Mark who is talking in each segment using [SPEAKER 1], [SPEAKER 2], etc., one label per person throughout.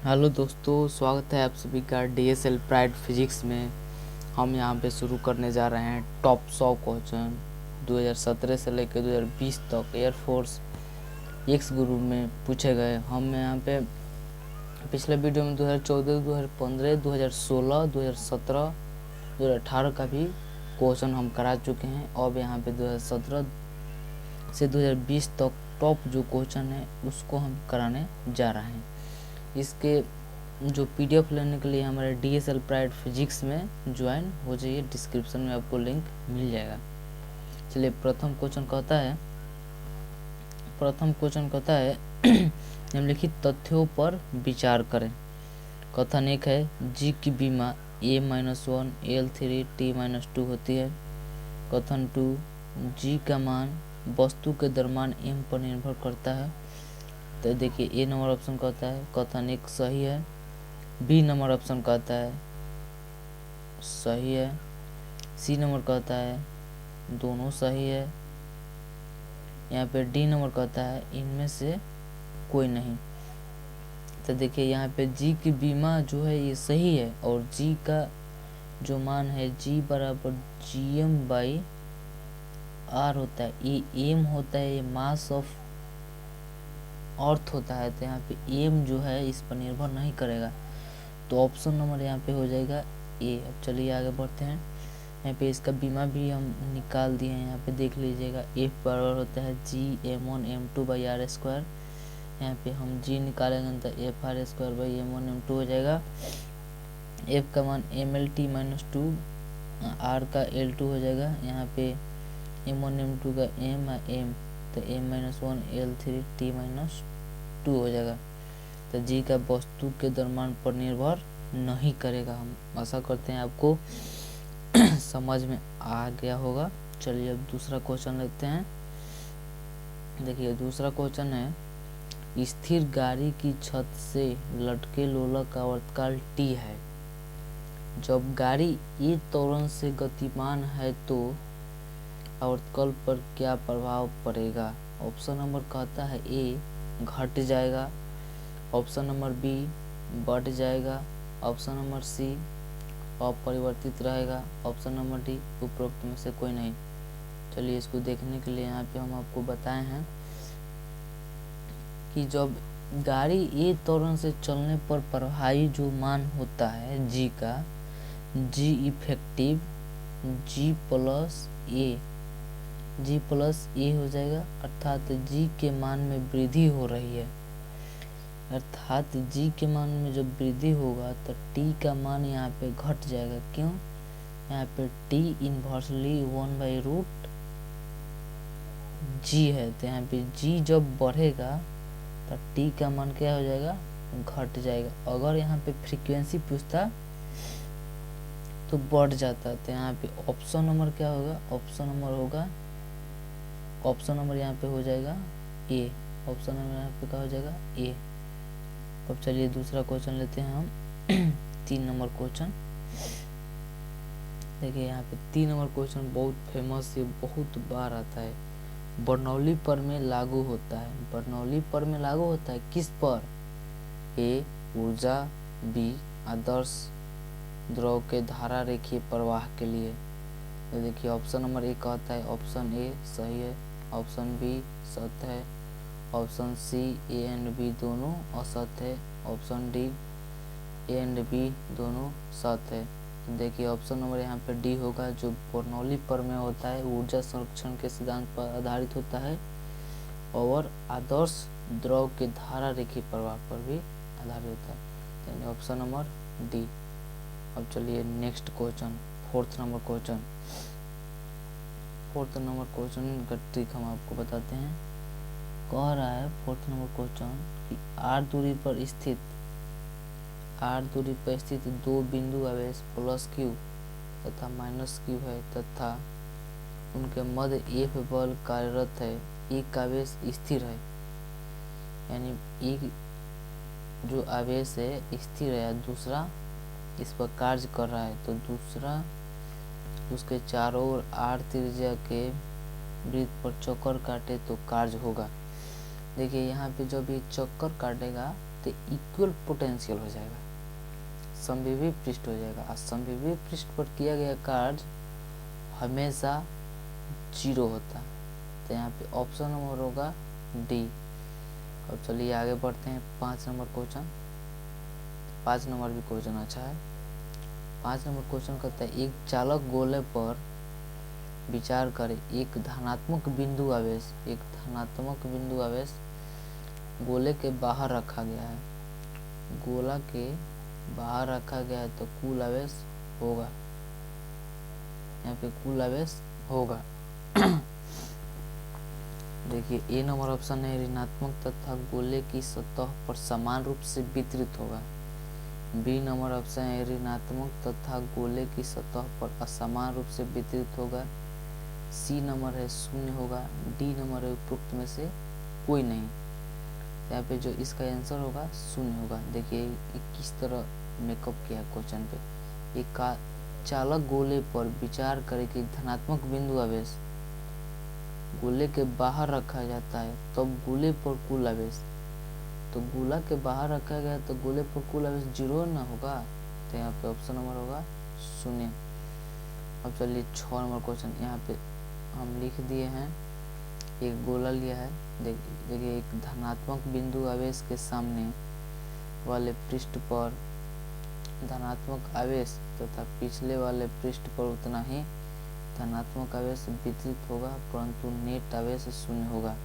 [SPEAKER 1] Hello दोस्तों, स्वागत है आप सभी का DSL प्राइड फिजिक्स में। हम यहाँ पे शुरू करने जा रहे हैं टॉप 100 क्वेश्चन 2017 से लेकर 2020 तक एयरफोर्स एक्स ग्रुप में पूछे गए। हम यहाँ पे पिछले वीडियो में 2014, 2015, 2016, 2017, 2018 का भी क्वेश्चन हम करा चुके हैं। अब यहाँ पे 2017 से 2020 तक टॉप जो क्वेश्चन है उसको हम कराने जा रहे हैं। इसके जो PDF लेने के लिए हमारे DSL प्राइड फिजिक्स में ज्वाइन हो जाइए, डिस्क्रिप्शन में आपको लिंक मिल जाएगा। चलिए, प्रथम क्वेश्चन कहता है निम्नलिखित तथ्यों पर विचार करें। कथन 1 है G की बीमा A-1 L3 T-2 होती है। कथन 2 G का मान वस्तु के द्रव्यमान M पर निर्भर करता है। तो देखिए, ए नंबर ऑप्शन कहता है कथन 1 सही है। बी नंबर ऑप्शन कहता है सही है। सी नंबर कहता है दोनों सही है। यहाँ पे डी नंबर कहता है इनमें से कोई नहीं। तो देखिए, यहाँ पे जी की बीमा जो है ये सही है, और जी का जो मान है जी बराबर GM/R होता है। ये एम होता है, ये मास ऑफ अर्थ होता है। तो यहाँ पे एम जो है इस पर निर्भर नहीं करेगा। तो ऑप्शन नंबर यहाँ पे हो जाएगा ए। अब चलिए आगे बढ़ते हैं। यहाँ पे इसका बीमा भी हम निकाल दिए हैं। यहाँ पे देख लीजिएगा, F बराबर होता है GM1M2/R²। यहाँ पे हम G निकालेंगे तो FR²/M1M2 हो जाएगा। F का मान MLT-2, R का L2 हो जाएगा। यहाँ पे M1M2 का M तो M-1 L3 T-2 हो जाएगा। तो जी का वस्तु के द्रव्यमान पर निर्भर नहीं करेगा। हम आशा करते हैं आपको समझ में आ गया होगा। चलिए अब दूसरा क्वेश्चन लेते हैं। देखिए, दूसरा क्वेश्चन है स्थिर गाड़ी की छत से लटके लोलक का आवर्तकाल T है। जब गाड़ी ए त्वरण से गतिमान है तो आवर्तकाल पर क्या प्रभाव पड़ेगा। ऑप्शन नंबर कहता है ए घट जाएगा। ऑप्शन नंबर बी बढ़ जाएगा। ऑप्शन नंबर सी अपरिवर्तित रहेगा। ऑप्शन नंबर डी उपरोक्त में से कोई नहीं। चलिए, इसको देखने के लिए यहाँ पे हम आपको बताए हैं कि जब गाड़ी ए त्वरण से चलने पर प्रभावी जो मान होता है जी का, जी इफेक्टिव G+A हो जाएगा। अर्थात जी के मान में वृद्धि हो रही है। अर्थात जी के मान में जब वृद्धि होगा तो टी का मान यहाँ पे घट जाएगा। क्यों? यहाँ पे टी इनवर्सली 1/√G है। तो यहाँ पे जी जब बढ़ेगा तो टी का मान क्या हो जाएगा? घट जाएगा। अगर यहाँ पे फ्रीक्वेंसी पूछता तो बढ़ जाता। तो यहाँ पे ऑप्शन नंबर क्या होगा? ऑप्शन नंबर यहाँ पे हो जाएगा ए। ऑप्शन नंबर यहाँ पे क्या हो जाएगा? ए। अब चलिए दूसरा क्वेश्चन लेते हैं हम 3 नंबर क्वेश्चन। देखिए, यहाँ पे 3 नंबर क्वेश्चन बहुत फेमस है, बहुत बार आता है। बर्नौली प्रमेय लागू होता है। बर्नौली प्रमेय लागू होता है किस पर? ए ऊर्जा, बी आदर्श द्रव के धारा रेखीय प्रवाह के लिए। तो देखिए, ऑप्शन नंबर ए कहता है ऑप्शन ए सही है। ऑप्शन बी सत्य है। Option C A and B दोनों असत्य है। Option D A and B दोनों सत्य है। तो देखिए, ऑप्शन नंबर यहाँ पे डी होगा। जो बर्नौली प्रमेय होता है ऊर्जा संरक्षण के सिद्धांत पर आधारित होता है और आदर्श द्रव के धारा रेखीय प्रवाह पर भी आधारित होता है। तो ऑप्शन नंबर डी। अब चलिए next question, 4th number question. 4th number question का ट्रिक हम आपको बताते हैं। कह रहा है 4th नंबर क्वेश्चन कि r दूरी पर स्थित दो बिंदु आवेश +q तथा -q है तथा उनके मध्य F बल कार्यरत है। एक आवेश स्थिर है, यानी एक जो आवेश है स्थिर है, दूसरा इस पर कार्य कर रहा है। तो दूसरा उसके चारों ओर r त्रिज्या के वृत्त पर चक्कर काटे तो कार्य होगा। देखिए, यहाँ पे जब ये चक्कर काटेगा तो इक्वल पोटेंशियल हो जाएगा, समविभव पृष्ठ हो जाएगा। और समविभव पृष्ठ पर किया गया कार्य हमेशा 0 होता है। तो यहाँ पे ऑप्शन नंबर होगा डी। अब चलिए आगे बढ़ते हैं 5 नंबर क्वेश्चन। 5 नंबर भी क्वेश्चन अच्छा है। 5 नंबर क्वेश्चन कहता है एक चालक गोले पर विचार करें, एक धनात्मक बिंदु आवेश गोले के बाहर रखा गया है। गोला के बाहर रखा गया है तो कुल आवेश होगा, यहाँ पे कुल आवेश होगा। देखिए ए नंबर ऑप्शन है ऋणात्मक तथा गोले की सतह पर समान रूप से वितरित होगा। बी नंबर ऑप्शन है ऋणात्मक तथा गोले की सतह पर असमान रूप से वितरित होगा। सी नंबर है 0 होगा। डी नंबर है उपरोक्त में से कोई नहीं। यहाँ पे जो इसका आंसर होगा 0 होगा। देखिए किस तरह मेकअप किया क्वेश्चन पे। एक चालक गोले पर विचार करे कि धनात्मक बिंदु आवेश गोले के बाहर रखा जाता है तब गोले पर कुल आवेश, तो गोला के बाहर रखा गया तो गोले पर कुल आवेश 0 ना होगा। तो यहाँ पे ऑप्शन नंबर होगा 0। अब चलिए 6 नंबर क्वेश्चन यहाँ पे हम लिख दिए हैं। एक गोला लिया है, देखिए एक धनात्मक बिंदु आवेश के सामने वाले पृष्ठ पर धनात्मक आवेश तथा पिछले वाले पृष्ठ पर उतना ही धनात्मक आवेश वितरित होगा, परंतु नेट आवेश 0 होगा।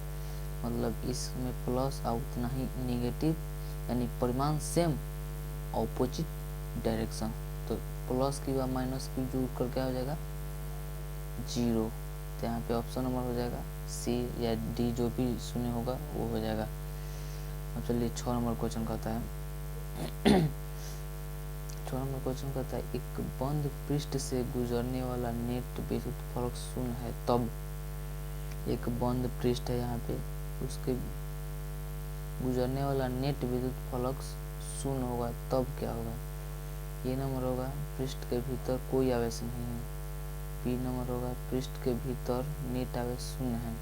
[SPEAKER 1] मतलब इसमें प्लस और उतना ही निगेटिव, यानी परिमाण सेम ऑपोजिट डायरेक्शन। तो प्लस की व माइनस की जोड़ कर क्या हो जाएगा 0। तो यहाँ पे ऑप्शन नंबर हो जाएगा सी या डी, जो भी 0 होगा वो हो जाएगा। अब चलिए 6 नंबर क्वेश्चन कहता है 6 नंबर क्वेश्चन कहता है एक बंद पृष्ठ से गुजरने वाला नेट विद्युत फलक 0 है तब। एक बंद पृष्ठ है यहाँ पे, उसके गुजरने वाला नेट विद्युत फलक 0 होगा तब क्या होगा। ये नंबर होगा पृष्ठ के भीतर कोई आवेश नहीं है। बी नंबर होगा पृष्ठ के भीतर नेट आवेश 0 है।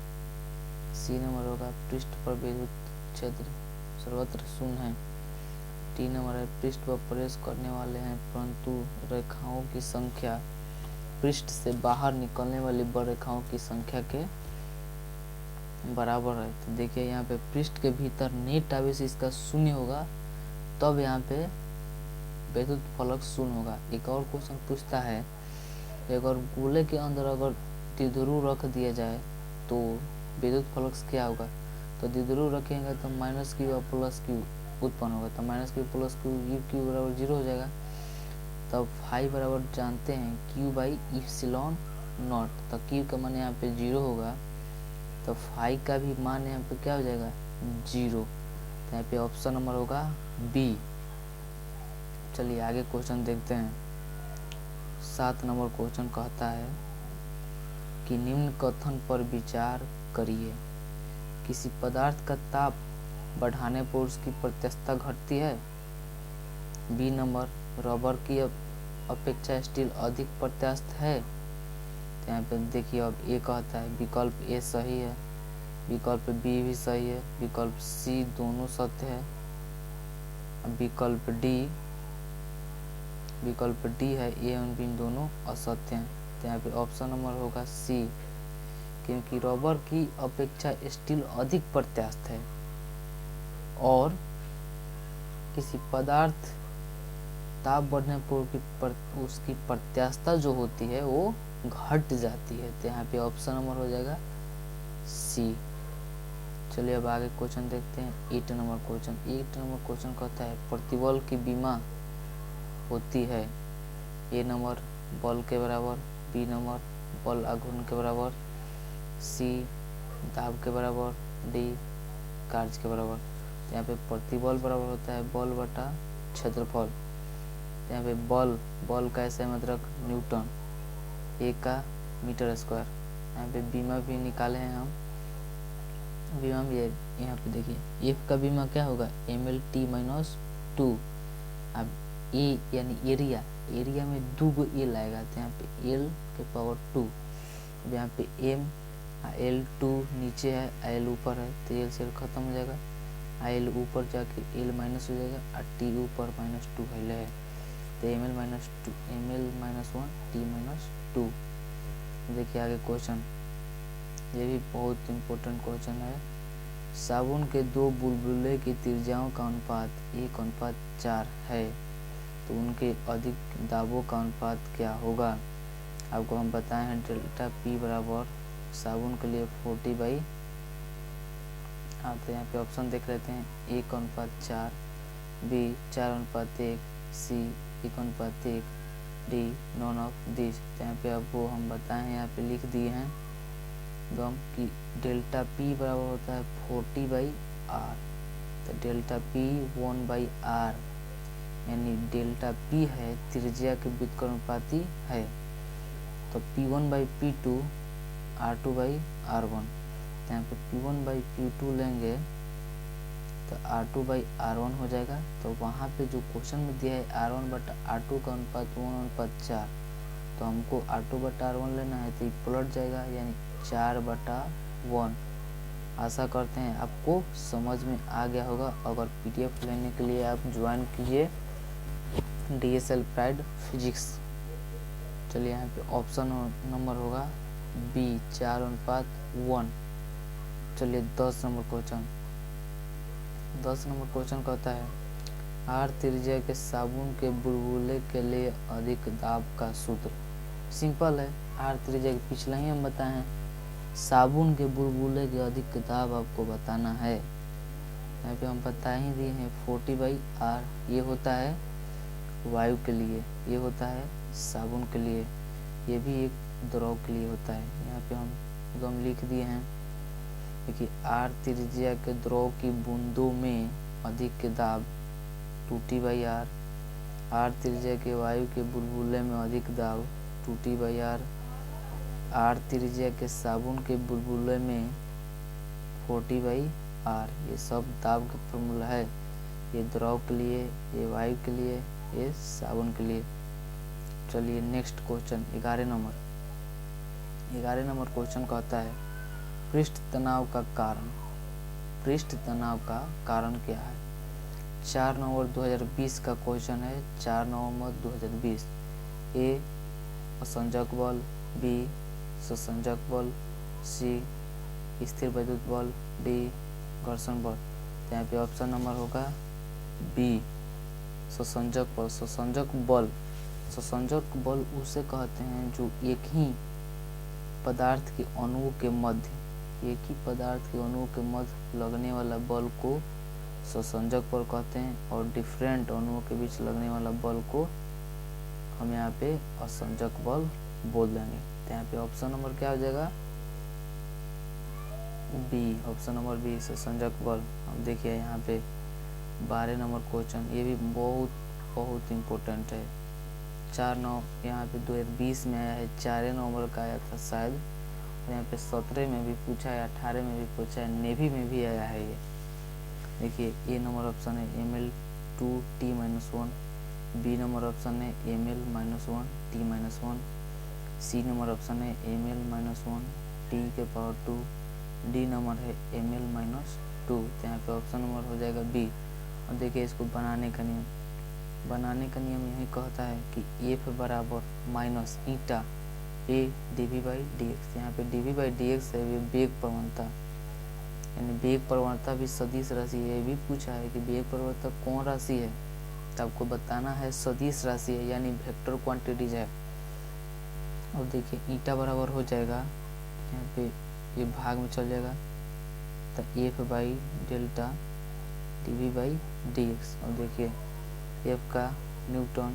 [SPEAKER 1] सी नंबर होगा पृष्ठ पर विद्युत क्षेत्र सर्वत्र 0 है। डी नंबर है पृष्ठ पर प्रवेश करने वाले हैं परंतु रेखाओं की संख्या पृष्ठ से बाहर निकलने वाली बड़ रेखाओं की संख्या के बराबर है। तो देखिए यहाँ पे पृष्ठ के भीतर नेट आवेश इसका 0 होगा तब यहाँ पे विद्युत फलक 0 होगा। एक और क्वेश्चन पूछता है अगर गोले के अंदर अगर द्विध्रुव रख दिया जाए तो विद्युत फलक क्या होगा। तो द्विध्रुव रखेंगे तो माइनस क्यू और प्लस क्यू उत्पन्न होगा। तो minus Q plus Q U Q बराबर 0 हो जाएगा। तब फाई बराबर जानते हैं क्यू बाई इप्सिलॉन नॉट। तो क्यू का मान यहाँ पे 0 होगा तो फाई का भी मान यहाँ पे क्या हो जाएगा 0। तो यहाँ पे ऑप्शन नंबर होगा बी। चलिए आगे क्वेश्चन देखते हैं। 7 नंबर क्वेश्चन कहता है कि निम्न कथन पर विचार करिए, किसी पदार्थ का ताप बढ़ाने पर उसकी प्रत्यस्थता घटती है। बी नंबर रबर की अपेक्षा स्टील अधिक प्रत्यास्थ है। तो यहाँ पे देखिए अब ए कहता है विकल्प ए सही है, विकल्प बी भी सही है, विकल्प सी दोनों सत्य है, विकल्प डी है ए और बी दोनों असत्य हैं। तो यहाँ पे ऑप्शन नंबर होगा सी, क्योंकि रबर की अपेक्षा स्टील अधिक प्रत्यास्थ है और किसी पदार्थ ताप बढ़ने पर उसकी प्रत्यास्थता जो होती है वो घट जाती है। तो यहाँ पे ऑप्शन नंबर हो जाएगा सी। चलिए अब आगे क्वेश्चन देखते हैं। 8 नंबर क्वेश्चन। 8 नंबर क्वेश्चन कहता है प्रतिबल की विमा होती है। ए नंबर बल के बराबर, बी नंबर बल आघूर्ण के बराबर, सी दाब के बराबर, डी कार्य के बराबर। तो यहाँ पे प्रतिबल बराबर होता है बल बटा क्षेत्रफल। तो यहाँ पे बल का ऐसे मतलब न्यूटन, ए का मीटर स्क्वायर। यहाँ पे बीमा भी निकाले हैं हम, बीमा भी यहाँ पे देखिए एफ का बीमा क्या होगा ml/-2। अब ए यानी एरिया में 2 एल आएगा तो यहाँ पे एल के पावर 2। अब यहाँ पे एम L2 नीचे है, एल ऊपर है तो एल से खत्म हो जाएगा। एल ऊपर जाके एल माइनस हो जाएगा और टी ऊपर -2 है तो एम एल -1 टी -2। देखिए आगे क्वेश्चन, ये भी बहुत इम्पोर्टेंट क्वेश्चन है। साबुन के दो बुलबुले की त्रिज्याओं का अनुपात 1:4 है तो उनके अधिक दाबों का अनुपात क्या होगा। आपको हम बताए हैं डेल्टा पी बराबर साबुन के लिए 40/। तो यहाँ पे ऑप्शन देख लेते हैं 1:4, B 4:1, C 1:1, D none of this. तो यहाँ पे आपको हम बताए हैं, यहाँ पे लिख दिए हैं गम कि डेल्टा पी बराबर होता है 40/r। तो डेल्टा पी 1/r यानी डेल्टा पी है त्रिज्या के व्युत्क्रमानुपाती है। तो P1/P2 R2/R1। तो यहाँ पे P1/P2 लेंगे तो R2/R1 हो जाएगा। तो वहाँ पे जो क्वेश्चन में दिया है R1/R2 का अनुपात 1:4, तो हमको R2/R1 लेना है तो ये पलट जाएगा यानी 4/1। आशा करते हैं आपको समझ में आ गया होगा। अगर PDF लेने के लिए आप ज्वाइन कीजिए DSL प्राइड फिजिक्स। चलिए यहाँ पे ऑप्शन नंबर होगा बी 4:1। चलिए 10 नंबर क्वेश्चन। 10 नंबर क्वेश्चन कहता है आर त्रिज्या के साबुन के बुलबुले के लिए अधिक दाब का सूत्र। सिंपल है, आर त्रिज्या के पिछला ही हम बताए हैं, साबुन के बुलबुले के अधिक दाब आपको बताना है। यहाँ पे हम बता ही दिए हैं 40/r। ये होता है वायु के लिए, ये होता है साबुन के लिए, ये भी एक द्रव के लिए होता है। यहाँ पे हम लिख दिए हैं देखिए आर त्रिज्या के द्रव की बूंदों में अधिक दाब 2T/r, आर त्रिज्या के वायु के बुलबुले में अधिक दाब 2T/r, आर त्रिज्या के साबुन के बुलबुले में 40/r। ये सब दाब का फॉर्मूला है, ये द्रव के लिए, ये वायु के लिए, ये साबुन के लिए। चलिए next question 11 number. 11 number question कहता है पृष्ठ तनाव का कारण। पृष्ठ तनाव का कारण क्या है। 4 नवंबर 2020 का क्वेश्चन है, 4 नवंबर 2020। ए असंजक बल, बी ससंजक बल, सी स्थिर वैद्युत बल, डी घर्षण बल। तो यहाँ पे ऑप्शन नंबर होगा बी ससंजक बल। ससंजक बल, ससंजक बल उसे कहते हैं जो एक ही पदार्थ के अणुओं के मध्य, एक ही पदार्थ के अणुओं के मध्य लगने वाला बल को ससंजक बल कहते हैं और डिफरेंट अणुओं के बीच लगने वाला बल को हम यहाँ पे असंजक बल बोल देंगे। तो यहाँ पे ऑप्शन नंबर क्या हो जाएगा बी, ऑप्शन नंबर बी ससंजक बल। अब देखिए यहाँ पे 12 नंबर क्वेश्चन, ये भी बहुत इम्पोर्टेंट है। 4 नवंबर यहाँ पे 2020 में आया है, 4 नवंबर का आया था शायद, और यहाँ पे 17 में भी पूछा है, 18 में भी पूछा है, नेवी में भी आया है। ये देखिए ए नंबर ऑप्शन है ml2T-1, बी नंबर ऑप्शन है ml-1T-1, सी नंबर ऑप्शन है ml-1T⁻², डी नंबर है ml-2। तो यहाँ पे ऑप्शन नंबर हो जाएगा बी। और देखिए इसको बनाने का नियम, बनाने का नियम यही कहता है कि F बराबर माइनस ईटा A dV/dx। यहाँ पे dV/dx है वेग प्रवणता, यानी वेग प्रवणता भी सदिश राशि है। ये भी पूछा है कि वेग प्रवणता कौन राशि है, तो आपको बताना है सदिश राशि है यानी वेक्टर क्वांटिटीज है। और देखिए ईटा बराबर हो जाएगा, यहाँ पे ये भाग में चल जाएगा तो F/डेल्टा dV/dx। और देखिए F का न्यूटन,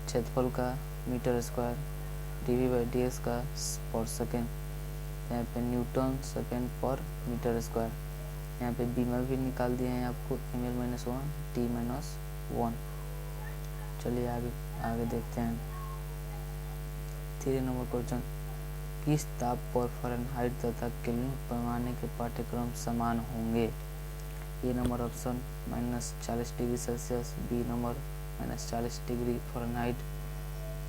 [SPEAKER 1] क्षेत्रफल का मीटर स्क्वायर, dV/dx का पर सेकेंड, यहाँ पे न्यूटन सेकेंड पर मीटर स्क्वायर। यहाँ पे बीमा भी निकाल दिए हैं आपको ml-1T-1। चलिए आगे देखते हैं 3 नंबर क्वेश्चन, किस ताप पर फ़ारेनहाइट तथा केल्विन पैमाने के पाठ्यक्रम समान होंगे। A number option -40 degree Celsius, B number -40 degree Fahrenheit,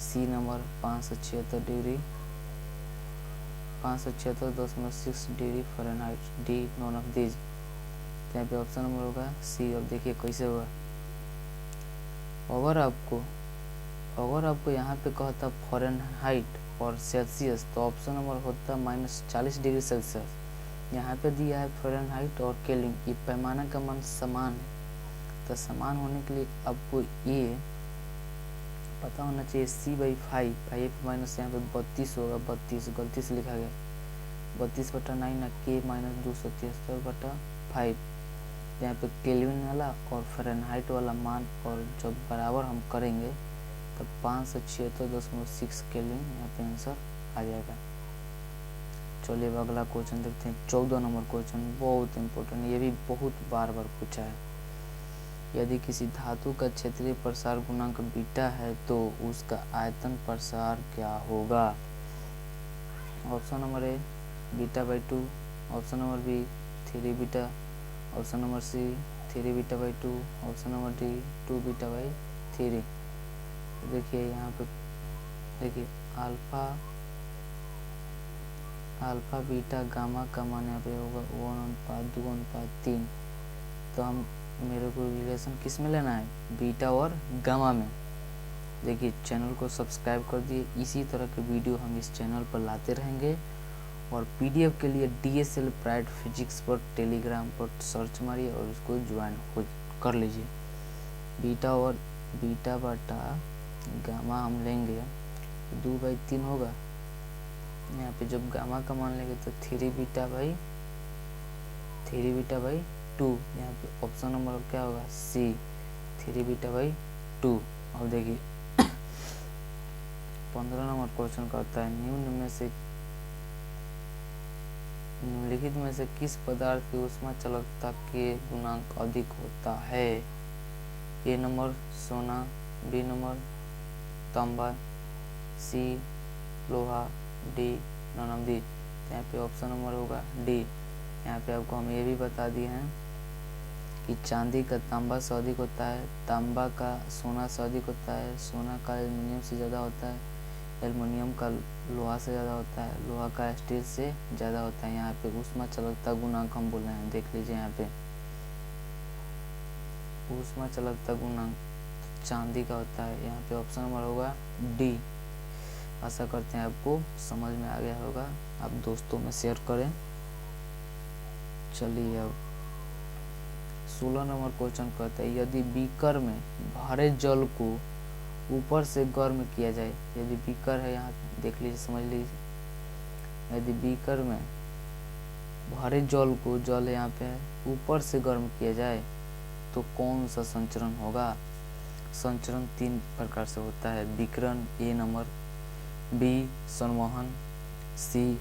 [SPEAKER 1] C number 576.6 degree Fahrenheit, D none of this. तो तो यहाँ पे ऑप्शन नंबर होगा सी। अब देखिए कैसे होगा। अगर आपको यहाँ पे कहता फ़ारेनहाइट और सेल्सियस तो ऑप्शन नंबर होता -40 डिग्री सेल्सियस। यहाँ पे दिया है फ़ारेनहाइट और केल्विन, ये पैमाना का मान समान है। तो समान होने के लिए आपको ये पता होना चाहिए C/5 फाइव माइनस यहाँ पे 32 होगा, 32 गलती से लिखा गया 32/9 ना K - 273/5। यहाँ पे केल्विन वाला और फ़ारेनहाइट वाला मान और जब बराबर हम करेंगे तब 576.6 केल्विन यहाँ पे आंसर आ जाएगा। चलिए अब अगला क्वेश्चन देखते हैं। 14 नंबर क्वेश्चन बहुत इम्पोर्टेंट, ये भी बहुत बार पूछा है। यदि किसी धातु का क्षेत्रीय प्रसार गुणांक बीटा है तो उसका आयतन प्रसार क्या होगा। Option number A β/2, option number B 3 beta, option number C 3 β/2, option number D 2 β/3। देखिए यहाँ पे देखिए अल्फा बीटा गामा का मान यहाँ पे होगा 1:2:3। तो हम मेरे को रिलेशन किस में लेना है, बीटा और गामा में। देखिए चैनल को सब्सक्राइब कर दिए, इसी तरह के वीडियो हम इस चैनल पर लाते रहेंगे। और पीडीएफ के लिए DSL प्राइड फिजिक्स पर टेलीग्राम पर सर्च मारिए और उसको ज्वाइन कर लीजिए। बीटा बटा गामा हम लेंगे तो 2/3 होगा। यहाँ पे जब गामा का मान लेंगे तो 3 β/2। यहाँ पे ऑप्शन नंबर क्या होगा सी 3 β/2। अब देखिए 15 नंबर क्वेश्चन करता है निम्नलिखित में से किस पदार्थ की ऊष्मा चालकता के गुणांक अधिक होता है। ए नंबर सोना, बी नंबर तांबा, सी लोहा, डी नॉनअवधि। यहाँ पे ऑप्शन नंबर होगा डी। यहाँ पे आपको हम ये भी बता दिए हैं कि चांदी का तांबा से अधिक होता है, तांबा का सोना से अधिक होता है, सोना का एल्युमिनियम से ज़्यादा होता है, एल्युमिनियम का लोहा से ज़्यादा होता है, लोहा का स्टील से ज़्यादा होता है। यहाँ पे ऊष्मा चालकता गुणांक हम बोल रहे हैं, देख लीजिए यहाँ पे ऊष्मा चालकता गुणांक चांदी का होता है। यहाँ पे ऑप्शन नंबर होगा डी। आशा करते हैं आपको समझ में आ गया होगा, आप दोस्तों में शेयर करें। चलिए अब 16 नंबर क्वेश्चन कहता है यदि बीकर में भरे जल को ऊपर से गर्म किया जाए। यदि बीकर है, यहाँ देख लीजिए समझ लीजिए, यदि बीकर में भरे जल को, जल यहाँ पे है, ऊपर से गर्म किया जाए तो कौन सा संचरण होगा। संचरण 3 प्रकार से होता है, विकिरण ए नंबर, बी संवहन, सी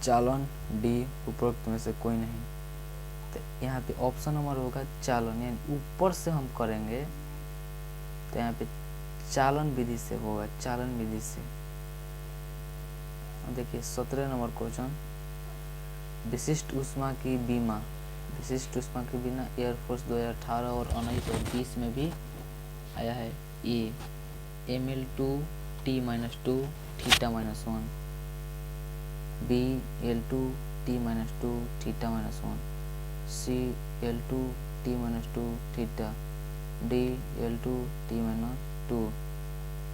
[SPEAKER 1] चालन, डी उपरोक्त में से कोई नहीं। तो यहाँ पे ऑप्शन नंबर होगा चालन, यानी ऊपर से हम करेंगे तो यहाँ पे चालन विधि से होगा, चालन विधि से। देखिए 17 नंबर क्वेश्चन विशिष्ट ऊष्मा की बीमा। विशिष्ट ऊष्मा की बीमा एयरफोर्स 2018 और 19 और 20 में भी आया है। ए mL2T-2 θ-1, बी L2T-2 θ-1, सी L2T-2 θ, डी L2T-2।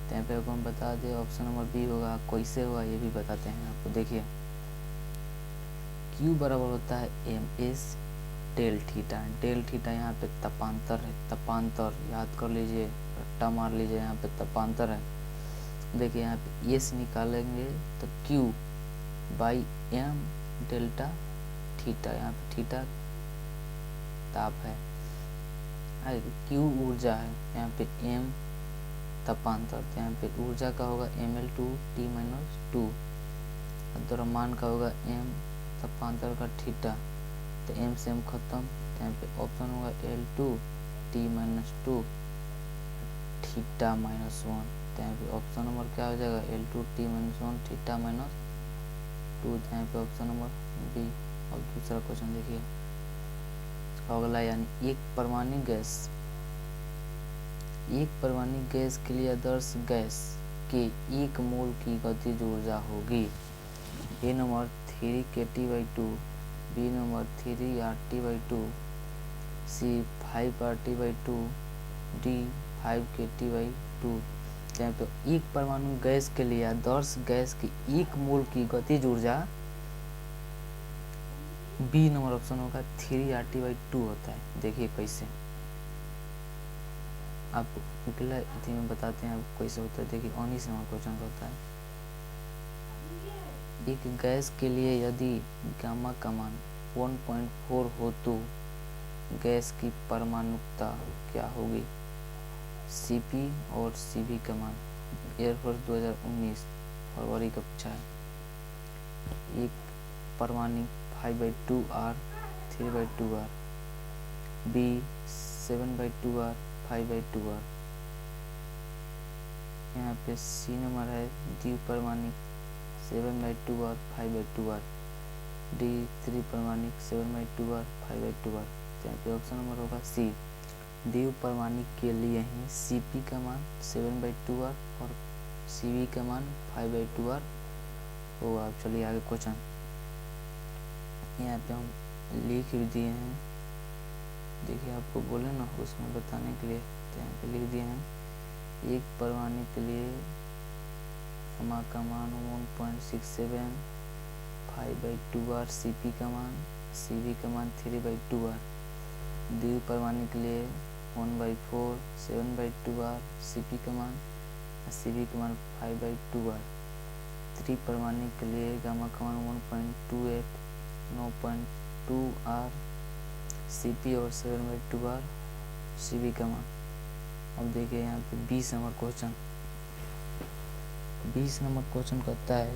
[SPEAKER 1] यहाँ पे आपको हम बता दें ऑप्शन नंबर बी होगा। कैसे होगा ये भी बताते हैं आपको। देखिए Q बराबर होता है MS del theta. Del theta यहाँ पे तपांतर है, तपांतर याद कर लीजिए, रट्टा मार लीजिए, यहाँ पे तपांतर है। देखिए यहाँ पे S निकालेंगे तो Q/m डेल्टा थीटा, यहाँ पे थीटा ताप है, Q ऊर्जा है, यहाँ पे M तपांतर, तो यहाँ पे ऊर्जा का होगा mL2T-2, द्रव्यमान का होगा m, तपांतर का थीटा, तो m से m खत्म, तो यहाँ पे ऑप्शन होगा L2T-2 θ-1। तो यहाँ पे ऑप्शन नंबर क्या हो जाएगा L2T-1 θ-2, तो यहाँ पे ऑप्शन नंबर बी। और दूसरा क्वेश्चन देखिए अगला, यानी एक परमाणु गैस के लिए आदर्श गैस के 1 मोल की गतिज ऊर्जा होगी। A number 3kT/2, B number 3RT/2, C 5RT/2, D 5kT/2। यहाँ पे एक परमाणु गैस के लिए आदर्श गैस की 1 मोल की गतिज ऊर्जा बी नंबर ऑप्शन होगा 3RT/2 होता है। देखिए कैसे आपको अगला इसी में बताते हैं आपको कैसे होता है। देखिए 19 नंबर क्वेश्चन होता है, एक गैस के लिए यदि गामा का मान 1.4 हो तो गैस की परमाणुकता क्या होगी। सीपी और सीवी का मान एयरफोर्स 2019 फरवरी का पूछा है। एक परमाणु 5/2R 3/2R, B 7/2R 5/2R। यहाँ पे सी नंबर है द्विपरमाणिक 7/2R 5/2R, D 3परमाणिक 7/2R 5/2R। यहाँ पे ऑप्शन नंबर होगा सी। द्विपरमाणिक के लिए ही सीपी का मान 7/2R और सीवी का मान 5/2R होगा। अब चलिए आगे क्वेश्चन, यहाँ पे हम लिख भी दिए हैं। देखिए आपको बोले ना उसमें बताने के लिए, तो यहाँ पे लिख दिए हैं एक परमाणु के लिए गामा का मान 1.67 5/2R, सीपी का मान सीवी का मान 3/2R, द्विपरमाणु के लिए 1/4 7/2R, सीपी का मान सीवी का मान 5/2R, त्रिपरमाणु के लिए गामा का मान 1.28 9.2R, सीपी और 7/2R, सीवी का मान। अब देखिए यहाँ पे 20 नंबर क्वेश्चन, 20 नंबर क्वेश्चन कहता है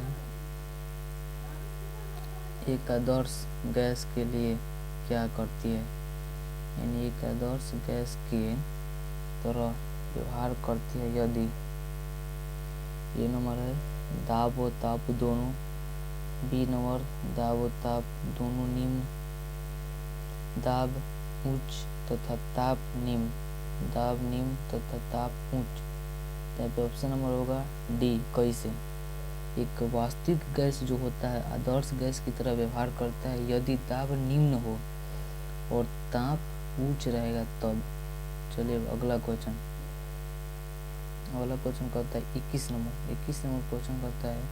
[SPEAKER 1] एक आदर्श गैस के लिए क्या करती है, यानी एक आदर्श गैस के तरह व्यवहार करती है यदि ये नंबर है दाब व ताप दोनों, बी नंबर दाब व ताप दोनों निम्न, दाब उच्च तथा ताप निम्न, दाब निम्न तथा ताप उच्च। यहाँ पे ऑप्शन नंबर होगा डी। कैसे, एक वास्तविक गैस जो होता है आदर्श गैस की तरह व्यवहार करता है यदि दाब निम्न हो और ताप उच्च रहेगा तब। चलिए अगला क्वेश्चन, अगला क्वेश्चन कहता है 21 नंबर क्वेश्चन कहता है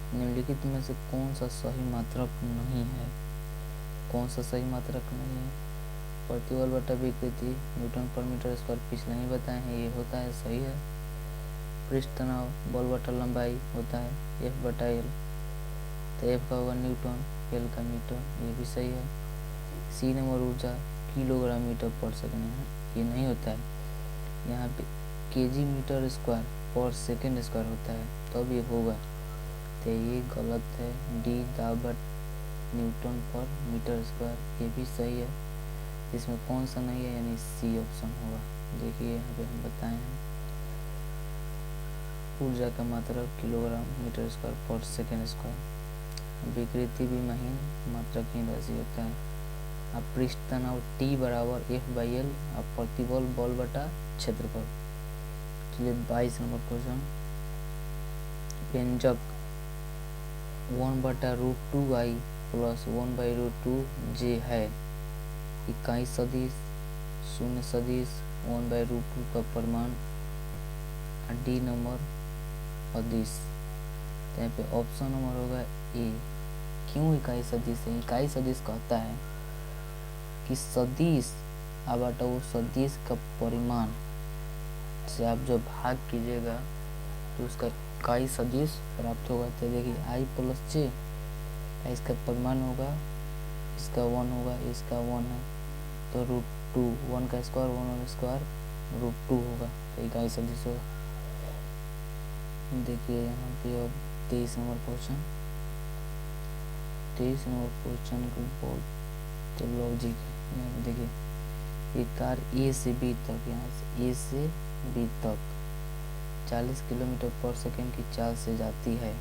[SPEAKER 1] निम्नलिखित में से कौन सा सही मात्रक नहीं है। कौन सा सही मात्रक नहीं है, प्रतिबल बटा विकृति न्यूटन पर मीटर स्क्वायर पिछले ही बताए हैं, ये होता है सही है। पृष्ठ तनाव बल बटा लंबाई होता है F/L, तो F का होगा न्यूटन, L का मीटर, ये भी सही है। सी नंबर ऊर्जा किलोग्राम मीटर पर सेकंड है, ये नहीं होता है। यहाँ पे केजी मीटर स्क्वायर पर सेकंड स्क्वायर होता है तब ये होगा, तो ये गलत है। डी दाब न्यूटन पर मीटर स्क्वायर, ये भी सही है। इसमें कौन सा नहीं है, यानी सी ऑप्शन होगा। देखिए यहाँ पे हम बताए हैं ऊर्जा का मात्रक किलोग्राम मीटर स्क्वायर पर सेकंड स्क्वायर। विकृति भी महीन मात्रकहीन राशि होता है। अब पृष्ठ तनाव T बराबर F/L, अब प्रतिबल बल बटा क्षेत्रफल। चलिए 22 नंबर क्वेश्चन, व्यंजक 1/√2i प्लस 1/√2j है। इकाई सदिश, शून्य सदिश, 1/√2 का परिमाण, डी नंबर अदिश। तो यहाँ पे ऑप्शन नंबर होगा ए। क्यों इकाई सदिश है, इकाई सदिश कहता है कि सदिश अब वो सदिश का परिमाण से आप जो भाग कीजिएगा तो उसका इकाई सदिश प्राप्त होगा। तो देखिए आई प्लस जे, इसका परिमाण होगा, इसका 1 होगा, इसका 1 है तो √2, 1 का स्क्वायर 1 स्क्वायर √2 होगा, तो इकाई सदिश होगा। देखिए यहाँ पे अब 23 नंबर क्वेश्चन, 23 नंबर क्वेश्चन को बहुत लॉजिक है। यहाँ पे देखिए एक कार ए से बी तक, यहाँ से ए से बी तक 40 किलोमीटर पर सेकंड की चाल से जाती है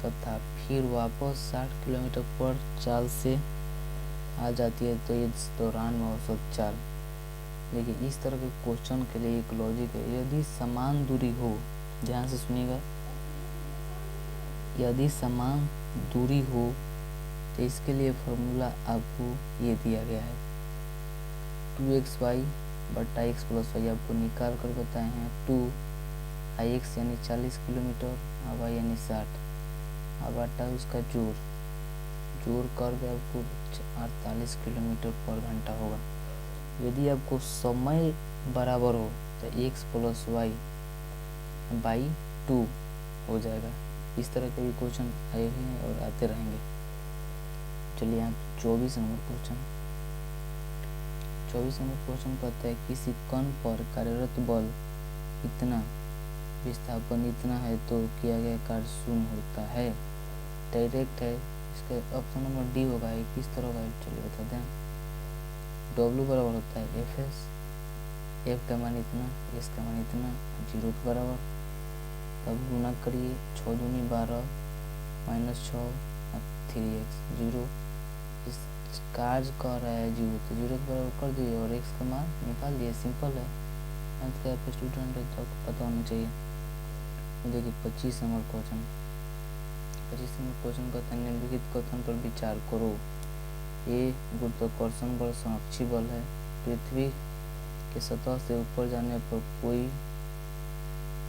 [SPEAKER 1] तथा फिर वापस 60 किलोमीटर पर चाल से आ जाती है, तो इस दौरान में औसत चाल। देखिए इस तरह के क्वेश्चन के लिए एक लॉजिक है, यदि समान दूरी हो, ध्यान से सुनिएगा, यदि समान दूरी हो तो इसके लिए फॉर्मूला आपको ये दिया गया है। 2xy बटा x प्लस वाई आपको निकाल कर बताए हैं 2 यानी 40 किलोमीटर और y यानी 60 और बटा उसका जोड़ करके आपको 48 किलोमीटर पर घंटा होगा। यदि आपको समय बराबर हो तो x प्लस वाई बाई 2 हो जाएगा। इस तरह के भी क्वेश्चन आए हैं और आते रहेंगे। चलिए यहाँ 24 नंबर क्वेश्चन कहता है किसी कण पर कार्यरत बल इतना, विस्थापन इतना है तो किया गया कार्य शून्य होता है। डायरेक्ट है, इसका ऑप्शन नंबर डी होगा। किस तरह होगा चलिए बताते हैं। W बराबर होता है Fs, F का मान इतना, S का मान इतना, 0 के बराबर। तब गुना करिए 6 दूनी 12 -6 3x 0। इस कार्य कर रहा है 0 तो 0 के बराबर कर दिए और x का मान निकाल दिए। सिंपल है। अंत का आप स्टूडेंट है तो आपको पता होना चाहिए। देखिए 25 नंबर क्वेश्चन कहता है निम्नलिखित कथन पर विचार करो। ए गुरुत्वाकर्षण बल संरक्षी बल है। पृथ्वी के सतह से ऊपर जाने पर कोई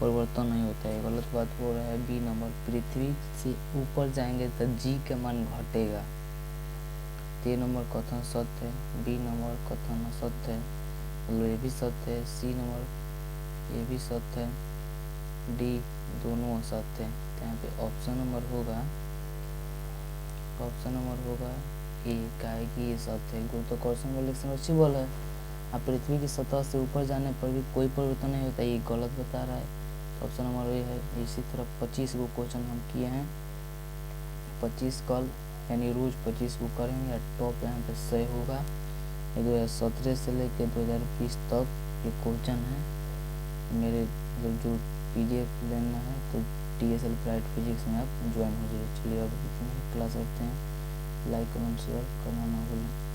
[SPEAKER 1] परिवर्तन नहीं होता है। गलत बात बोल रहा है। बी नंबर पृथ्वी से ऊपर जाएंगे तो जी का मान घटेगा। 3 नंबर कथन सत्य है। बी नंबर कथन असत्य है। मतलब ये भी सत्य है। सी नंबर ये भी सत्य है। डी दोनों असत्य है। तो यहाँ पे ऑप्शन नंबर होगा ए का है कि ये सत्य है। गुरुत्वाकर्षण बल एक संरक्षी बल है। अब पृथ्वी की सतह से ऊपर जाने पर भी कोई परिवर्तन नहीं होता, ये गलत बता रहा है। तो ऑप्शन नंबर ए है। इसी तरह 25 गो क्वेश्चन हम किए हैं। 25 कल यानी रोज 25 को करेंगे। टॉप यहाँ पे 100 होगा। ये 2017 से लेकर 2020 तक ये क्वेश्चन है। मेरे जो PDF लेना है तो TSL अप्लाइड फिजिक्स में आप ज्वाइन हो जाइए। चलिए अब क्लास रखते हैं। लाइक कमेंट शेयर करना ना भूलें।